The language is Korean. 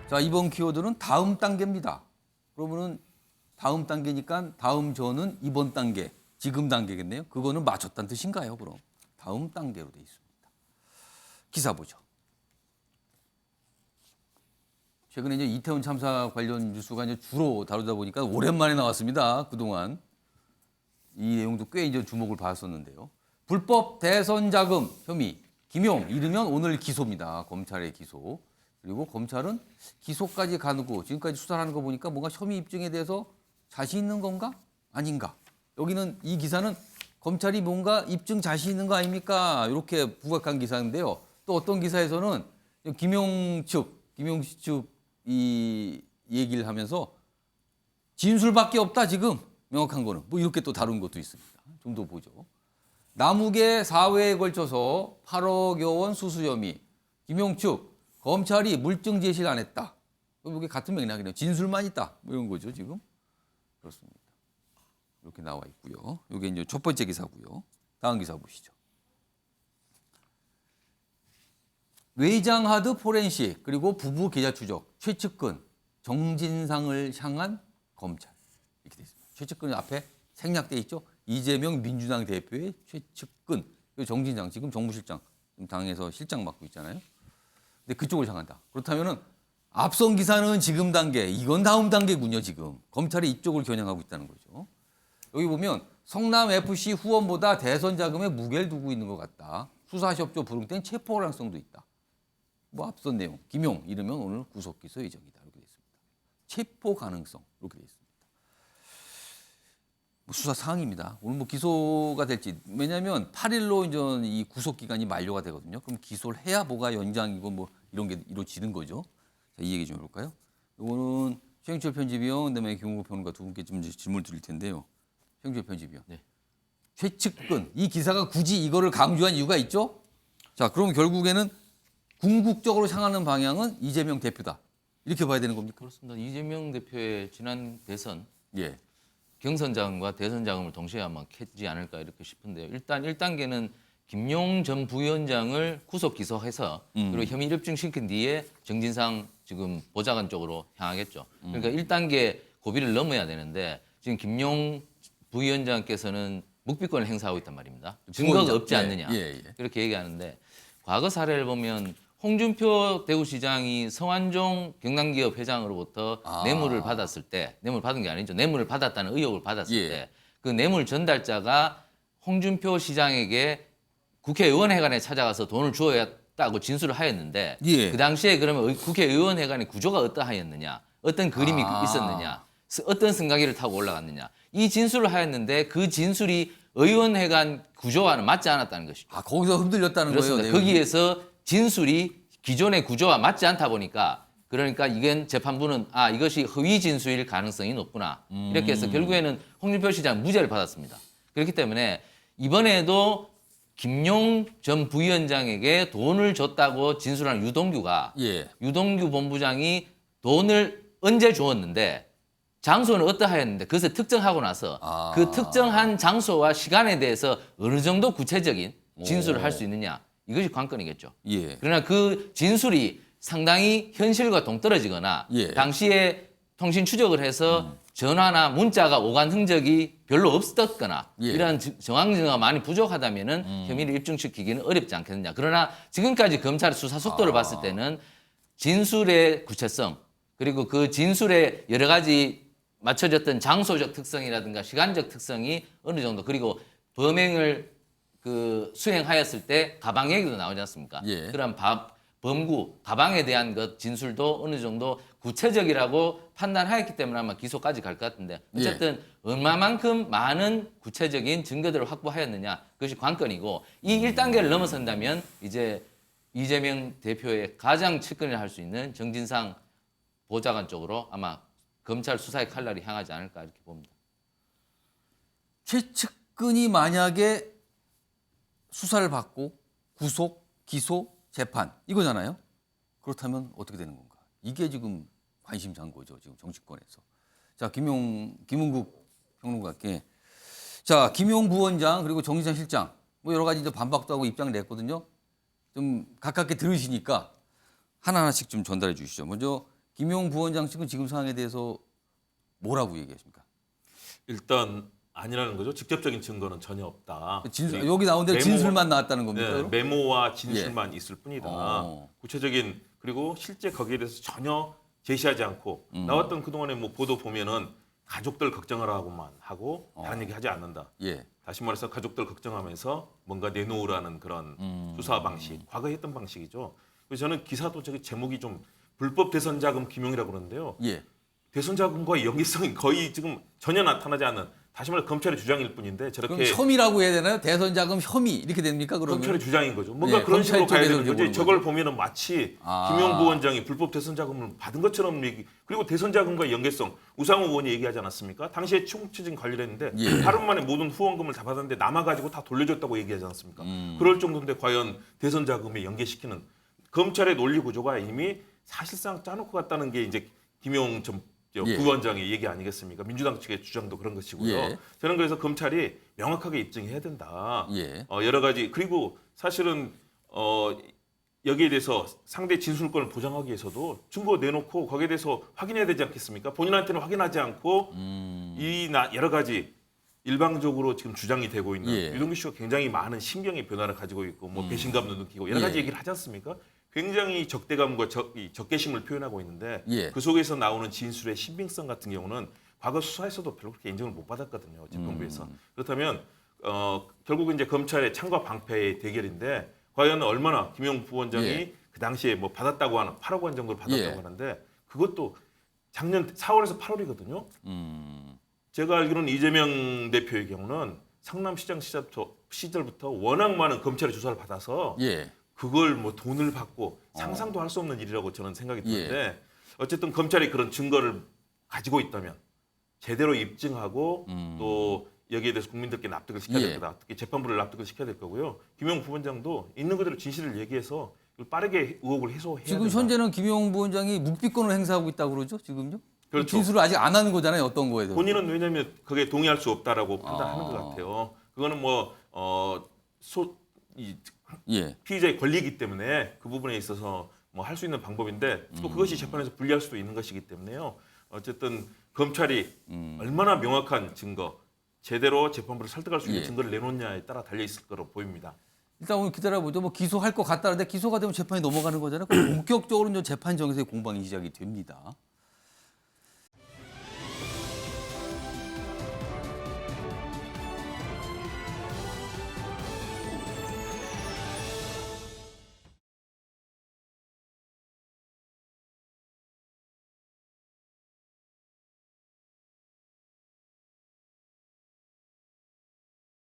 자, 이번 키워드는 다음 단계입니다. 그러면은 다음 단계니까 다음 저는 이번 단계, 지금 단계겠네요. 그거는 맞췄다는 뜻인가요, 그럼? 다음 단계로 돼 있습니다. 기사 보죠. 최근에 이제 이태원 참사 관련 뉴스가 이제 주로 다루다 보니까 오랜만에 나왔습니다. 그동안 이 내용도 꽤 이제 주목을 받았었는데요. 불법 대선 자금 혐의 김용 이르면 오늘 기소입니다. 검찰의 기소. 그리고 검찰은 기소까지 가고 지금까지 수사를 하는 거 보니까 뭔가 혐의 입증에 대해서 자신 있는 건가? 아닌가? 여기는 이 기사는 검찰이 뭔가 입증 자신 있는 거 아닙니까? 이렇게 부각한 기사인데요. 또 어떤 기사에서는 김용 측 이 얘기를 하면서 진술밖에 없다 지금 명확한 거는 뭐 이렇게 또 다룬 것도 있습니다. 좀 더 보죠. 남욱의 4회에 걸쳐서 8억여 원 수수 혐의 김용 측 검찰이 물증 제시를 안 했다. 이게 같은 맥락이네요. 진술만 있다. 뭐 이런 거죠 지금. 그렇습니다. 이렇게 나와 있고요. 이게 이제 첫 번째 기사고요. 다음 기사 보시죠. 외장하드 포렌식 그리고 부부 계좌 추적 최측근 정진상을 향한 검찰 이렇게 돼 있습니다. 최측근 앞에 생략돼 있죠. 이재명 민주당 대표의 최측근 정진상 지금 정무실장 당에서 실장 맡고 있잖아요. 근데 그쪽을 향한다. 그렇다면은 앞선 기사는 지금 단계, 이건 다음 단계군요. 지금 검찰이 이쪽을 겨냥하고 있다는 거죠. 여기 보면 성남 FC 후원보다 대선 자금에 무게를 두고 있는 것 같다. 수사협조 불응 땐 체포 가능성도 있다. 뭐 앞선 내용, 김용 이르면 오늘 구속 기소 예정이다 이렇게 돼 있습니다. 체포 가능성 이렇게 돼 있습니다. 뭐 수사 사항입니다. 오늘 뭐 기소가 될지 왜냐하면 8일로 이제 이 구속 기간이 만료가 되거든요. 그럼 기소를 해야 뭐가 연장이고 뭐 이런 게 이루어지는 거죠. 자, 이 얘기 좀 해볼까요? 이거는 최영철 편집위원 그다음에 김웅국 평론가 두 분께 좀 질문 드릴 텐데요. 최영철 편집위원. 네. 최측근 이 기사가 굳이 이거를 강조한 이유가 있죠? 자, 그럼 결국에는 궁극적으로 향하는 방향은 이재명 대표다. 이렇게 봐야 되는 겁니까? 그렇습니다. 이재명 대표의 지난 대선 예. 경선 자금과 대선 자금을 동시에 아마 캐지 않을까 이렇게 싶은데요. 일단 1단계는 김용 전 부위원장을 구속 기소해서 그리고 혐의 입증시킨 뒤에 정진상 지금 보좌관 쪽으로 향하겠죠. 그러니까 1단계 고비를 넘어야 되는데 지금 김용 부위원장께서는 묵비권을 행사하고 있단 말입니다. 증거가 없지 않느냐. 그렇게 얘기하는데 과거 사례를 보면 홍준표 대구시장이 성완종 경남기업 회장으로부터 뇌물을 받았을 때, 뇌물 받은 게 아니죠. 뇌물을 받았다는 의혹을 받았을 때 그 뇌물 전달자가 홍준표 시장에게 국회의원회관에 찾아가서 돈을 주었다고 진술을 하였는데 그 당시에 그러면 국회의원회관의 구조가 어떠하였느냐, 어떤 그림이 있었느냐, 어떤 승강기를 타고 올라갔느냐 이 진술을 하였는데 그 진술이 의원회관 구조와는 맞지 않았다는 것이죠. 아, 거기서 흔들렸다는 그렇습니다. 거예요. 거기에서 진술이 기존의 구조와 맞지 않다 보니까 그러니까 이건 재판부는 이것이 허위 진술일 가능성이 높구나. 이렇게 해서 결국에는 홍준표 시장 무죄를 받았습니다. 그렇기 때문에 이번에도 김용 전 부위원장에게 돈을 줬다고 진술한 유동규가 유동규 본부장이 돈을 언제 주었는데 장소는 어떠하였는데 그것을 특정하고 나서 그 특정한 장소와 시간에 대해서 어느 정도 구체적인 진술을 할 수 있느냐. 이것이 관건이겠죠. 그러나 그 진술이 상당히 현실과 동떨어지거나 당시에 통신 추적을 해서 전화나 문자가 오간 흔적이 별로 없었거나 이러한 정황증거가 많이 부족하다면 혐의를 입증시키기는 어렵지 않겠느냐. 그러나 지금까지 검찰 수사 속도를 봤을 때는 진술의 구체성 그리고 그 진술의 여러 가지 맞춰졌던 장소적 특성이라든가 시간적 특성이 어느 정도 그리고 범행을 수행하였을 때 가방 얘기도 나오지 않습니까? 그런 범구, 가방에 대한 것 진술도 어느 정도 구체적이라고 판단하였기 때문에 아마 기소까지 갈 것 같은데 어쨌든 얼마만큼 많은 구체적인 증거들을 확보하였느냐 그것이 관건이고 이 1단계를 넘어선다면 이제 이재명 대표의 가장 측근을 할 수 있는 정진상 보좌관 쪽으로 아마 검찰 수사의 칼날이 향하지 않을까 이렇게 봅니다. 최측근이 만약에 수사를 받고 구속, 기소, 재판 이거잖아요. 그렇다면 어떻게 되는 건가? 이게 지금 관심사인 거죠. 지금 정치권에서. 자, 김웅국 평론가께 자, 김용 부원장 그리고 정진상 실장 뭐 여러 가지 반박도 하고 입장을 냈거든요. 좀 가깝게 들으시니까 하나하나씩 좀 전달해 주시죠. 먼저 김용 부원장 측은 지금 상황에 대해서 뭐라고 얘기하십니까? 일단 아니라는 거죠. 직접적인 증거는 전혀 없다. 그리고 여기 나온 대로 메모와- 진술만 나왔다는 겁니까? 네, 그럼? 메모와 진술만 있을 뿐이다. 어. 구체적인 그리고 실제 거기에 대해서 전혀 제시하지 않고 나왔던 그동안의 뭐 보도 보면은 가족들 걱정을 하고만 하고 다른 얘기 하지 않는다. 예. 다시 말해서 가족들 걱정하면서 뭔가 내놓으라는 그런 수사 방식, 과거에 했던 방식이죠. 그래서 저는 기사도 저기 제목이 좀 불법 대선 자금 김용이라고 그러는데요. 예. 대선 자금과의 연계성이 거의 지금 전혀 나타나지 않는, 다시 말해 검찰의 주장일 뿐인데 그럼 저렇게 혐의라고 해야 되나요? 대선 자금 혐의 이렇게 됩니까? 그러면 검찰의 주장인 거죠. 뭔가 네, 그런 검찰 식으로 가야 쪽에서 되는 이제 거지. 보는 저걸 보면은 마치 아. 김용 부원장이 불법 대선 자금을 받은 것처럼 얘기. 그리고 대선 자금과의 연계성 우상호 의원이 얘기하지 않았습니까? 당시에 총추진 관리를 했는데 예. 하루 만에 모든 후원금을 다 받았는데 남아가지고 다 돌려줬다고 얘기하지 않습니까? 그럴 정도인데 과연 대선 자금에 연계시키는 검찰의 논리 구조가 이미 사실상 짜놓고 갔다는 게 이제 김용 전 예. 부원장의 얘기 아니겠습니까? 민주당 측의 주장도 그런 것이고요. 예. 저는 그래서 검찰이 명확하게 입증해야 된다. 예. 여러 가지, 그리고 사실은 여기에 대해서 상대 진술권을 보장하기 위해서도 증거 내놓고 거기에 대해서 확인해야 되지 않겠습니까? 본인한테는 확인하지 않고 여러 가지 일방적으로 지금 주장이 되고 있는 예. 유동규 씨가 굉장히 많은 심경의 변화를 가지고 있고 뭐 배신감도 느끼고 여러 가지 예. 얘기를 하지 않습니까? 굉장히 적대감과 이 적개심을 표현하고 있는데 예. 그 속에서 나오는 진술의 신빙성 같은 경우는 과거 수사에서도 별로 그렇게 인정을 못 받았거든요. 재판부에서. 그렇다면 결국은 이제 검찰의 창과 방패의 대결인데 과연 얼마나 김용 부원장이 예. 그 당시에 뭐 받았다고 하는 8억 원 정도를 받았다고 예. 하는데 그것도 작년 4월에서 8월이거든요. 음. 제가 알기로는 이재명 대표의 경우는 성남시장 시절부터 워낙 많은 검찰의 조사를 받아서 예. 그걸 뭐 돈을 받고 상상도 할 수 없는 일이라고 저는 생각이 예. 드는데 어쨌든 검찰이 그런 증거를 가지고 있다면 제대로 입증하고 또 여기에 대해서 국민들께 납득을 시켜야 될 예. 거다. 특히 재판부를 납득을 시켜야 될 거고요. 김용 부원장도 있는 그대로 진실을 얘기해서 빠르게 의혹을 해소해야 지금 된다. 현재는 김용 부원장이 묵비권을 행사하고 있다고 그러죠? 지금요? 그렇죠. 진술을 아직 안 하는 거잖아요. 어떤 거에 대해서. 본인은 왜냐하면 그게 동의할 수 없다라고 판단하는 것 같아요. 그거는 예. 피의자의 권리이기 때문에 그 부분에 있어서 뭐 할 수 있는 방법인데 또 그것이 재판에서 불리할 수도 있는 것이기 때문에요. 어쨌든 검찰이 얼마나 명확한 증거, 제대로 재판부를 설득할 수 있는 예. 증거를 내놓냐에 따라 달려 있을 거로 보입니다. 일단 오늘 기다려보죠. 뭐 기소할 것 같다는데 기소가 되면 재판이 넘어가는 거잖아요. 그럼 본격적으로 이제 재판 정세의 공방이 시작이 됩니다.